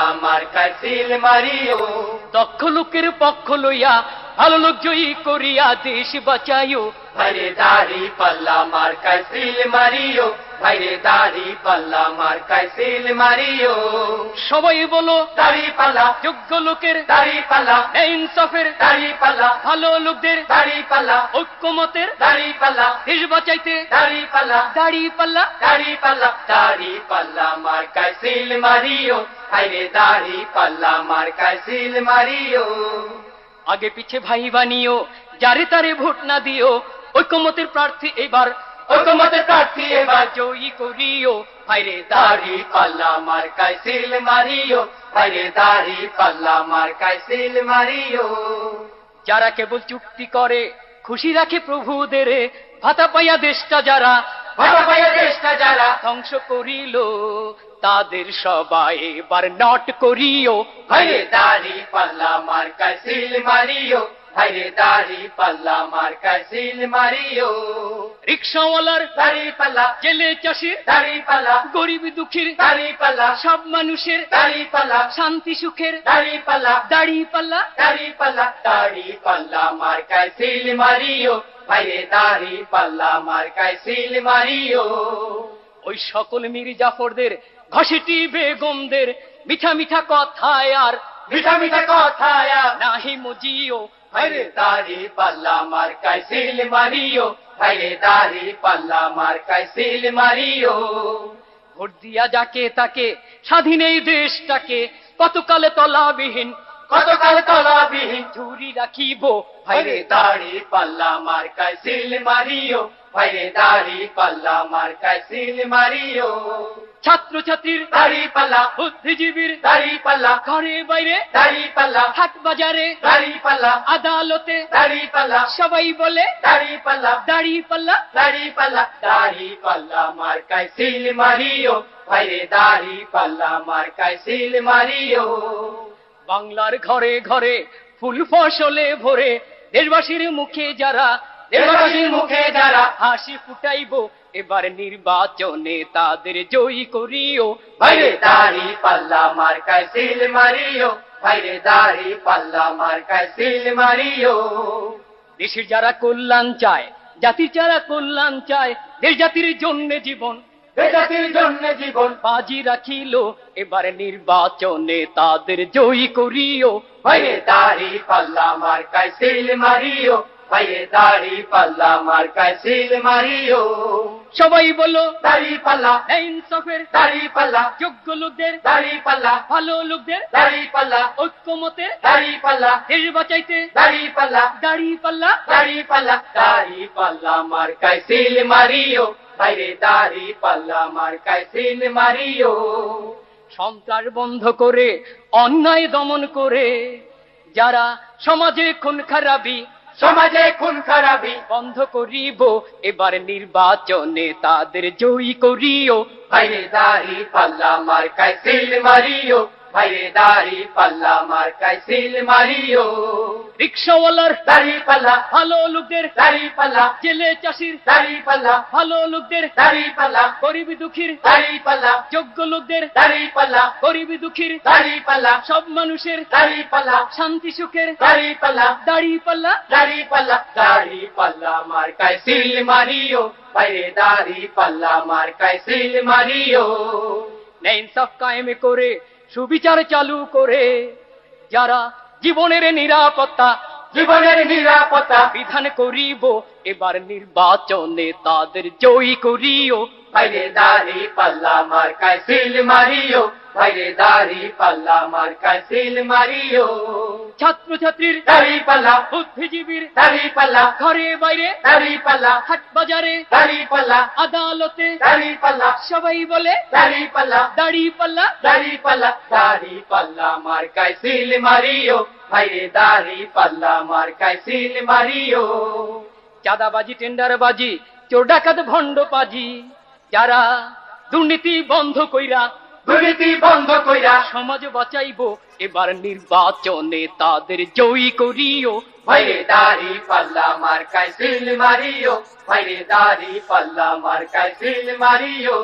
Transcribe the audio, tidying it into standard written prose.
পাল্লা মার্কায় seal Mario. দক্ষ লোকের পক্ষ লইয়া ভালো লোক জয়ী করিয়া দেশ বাঁচাইও। ভাইরে দাড়ি পাল্লা মার্কায় সিল মারিও, ভাইরে দাড়ি পাল্লা মার্কায় সিল মারিও। সবাই বলো দাড়ি পাল্লা, যোগ্য লোকের দাড়ি পাল্লা, ইনসাফের দাড়ি পাল্লা, ভালো লোকদের দাড়ি পাল্লা, ঐক্যমতের দাড়ি পাল্লা, দেশ বাঁচাইতে দাড়ি পাল্লা, দাড়ি পাল্লা। দাড়ি পাল্লা, দাড়ি পাল্লা মার্কায় সিল মারিও, ভাইরে দাড়ি পাল্লা মার্কায় সিল মারিও। আগে পিছে ভাই বানিও, যারে তারে ভোট না দিও, ঐক্যমতের প্রার্থী এবার ঐক্যমতের প্রার্থী এবার জয়ী করিও। ভাইরে দাড়ি পাল্লা মার্কায় সিল মারিও, ভাইরে দাড়ি পাল্লা মার্কায় সিল মারিও। যারা কেবল চুক্তি করে খুশি রাখে প্রভুদের, ভাতা পাইয়া দেশটা যারা ভাতা পাইয়া দেশটা যারা ধ্বংস করিল, তাদের সবাই এবার নট করিও। ভাইরে দাড়ি পাল্লা মার্কায় সিল মারিও, ভাইরে দাড়ি পাল্লা মার্কায় সিল মারিও। রিক্সাওয়ালার দাড়ি পাল্লা, জেলে চাষির দাড়ি পাল্লা, গরিব দুঃখীর দাড়ি পাল্লা, সব মানুষের দাড়ি পাল্লা, শান্তি সুখের দাড়ি পাল্লা, দাড়ি পাল্লা। দাড়ি পাল্লা, দাড়ি পাল্লা মার্কায় সিল মারিও, ভাইরে দাড়ি পাল্লা মার্কায় সিল মারিও। ওই সকল মীর জাফরদের ঘষেটি বেগমদের মিঠা মিঠা কথায় আর মিঠা মিঠা কথায় নাহি মজিও। ভাইরে দাড়ি পাল্লা মার্কায় সিল মারিও, ভাইরে দাড়ি পাল্লা মার্কায় সিল মারিও। ভোট দিয়া যাকে তাকে স্বাধীন এই দেশটাকে কতকালে তলাবিহীন কতকাল তলাবিহীন ঝুরি রাখিব। ভাইরে দাড়ি পাল্লা মার্কায় সিল মারিও, ভাইরে দাড়ি পাল্লা মার্কায় সিল মারিও। ছাত্র ছাত্রীর দাড়ি পাল্লা, বুদ্ধিজীবীর দাড়ি পাল্লা, ঘরে বাইরে দাড়ি পাল্লা, হাট বাজারে দাড়ি পাল্লা, আদালতে দাড়ি পাল্লা, সবাই বলে দাড়ি পাল্লা, দাড়ি পাল্লা। দাড়ি পাল্লা, দাড়ি পাল্লা মার্কায় সিল মারিও, ভাইরে দাড়ি পাল্লা মার্কায় সিল মারিও। বাংলার ঘরে ঘরে ফুল ফসলে ভরে দেশবাসীর মুখে যারা দেশবাসীর মুখে যারা হাসি ফুটাইব, এবার নির্বাচনে তাদের জয়ী করিও। ভাইরে দাড়ি পাল্লা মার্কায় সিল মারিও, ভাইরে দাড়ি পাল্লা মার্কায় সিল মারিও। দেশের যারা কল্যাণ চায়, জাতির যারা কল্যাণ চায়, দেশ জাতির জন্য জীবন জাতির জন্য জীবন বাজি রাখিল, এবার নির্বাচনে তাদের জয়ী করিও। ভাইরে দাড়ি পাল্লা মার্কায় সিল মারিও, ভাইরে দাড়ি পাল্লা মার্কায় সিল মারিও। সবাই বলো দাড়ি পাল্লা, ইনসাফের দাড়ি পাল্লা, যোগ্য লোকদের দাড়ি পাল্লা, ভালো লোকদের দাড়ি পাল্লা, ঐক্যমতের দাড়ি পাল্লা, দেশ বাঁচাইতে দাড়ি পাল্লা, দাড়ি পাল্লা। দাড়ি পাল্লা, দাড়ি পাল্লা মার্কায় সিল মারিও, ভাইরে দাড়ি পাল্লা মার্কায় সিল মারিও। সন্ত্রাস বন্ধ করে অন্যায় দমন করে যারা সমাজে খুন খারাপি সমাজে খুন খারাপি বন্ধ করিব, এবার নির্বাচনে তাদের জয়ী করিও। ভাইরে দাড়ি পাল্লা মার্কায় সিল মারিও, ভাইরে দাড়ি পাল্লা মার্কায় সিল মারিও। রিক্সাওয়ালার দাড়ি পাল্লা, ভালো লোকদের দাড়ি পাল্লা, জেলে চাষির দাড়ি পাল্লা, ভালো লোকদের দাড়ি পাল্লা, গরিব দুঃখীর দাড়ি পাল্লা, যোগ্য লোকদের দাড়ি পাল্লা, গরিব দুঃখীর দাড়ি পাল্লা, সব মানুষের দাড়ি পাল্লা, শান্তি সুখের দাড়ি পাল্লা, দাড়ি পাল্লা। দাড়ি পাল্লা, দাড়ি পাল্লা মার্কায় সিল মারিও, ভাইরে দাড়ি পাল্লা মার্কায় সিল মারিও। ইনসাফ কায়েম করে সুবিচার চালু করে যারা জীবনের নিরাপত্তা জীবনের নিরাপত্তা বিধান করিব, এবার নির্বাচনে তাদের জয়ী করিও। ভাইরে দাড়ি পাল্লা মার্কায় সিল মারিও, ভাইরে দাড়ি পাল্লা মার্কায় সিল মারিও। ছাত্র ছাত্রীর দাড়ি পাল্লা, বুদ্ধিজীবীর দাড়ি পাল্লা, ঘরে বাইরে দাড়ি পাল্লা, হাট বাজারে দাড়ি পাল্লা, আদালতে দাড়ি পাল্লা, সবাই বলে দাড়ি পাল্লা, দাড়ি পাল্লা। দাড়ি পাল্লা, দাড়ি পাল্লা মার্কায় সিল মারিও, ভাইরে দাড়ি পাল্লা মার্কায় সিল মারিও। চাঁদাবাজি টেন্ডারবাজি চোর ডাকাত ভণ্ড পাজি যারা দুর্নীতি বন্ধ কইরা দুর্নীতি বন্ধ কইরা সমাজ বাঁচাইব, এবার নির্বাচনে তাদের জয়ী করিও। ভাইরে দাড়ি পাল্লা মার্কায় সিল মারিও, ভাইরে দাড়ি পাল্লা মার্কায় সিল মারিও।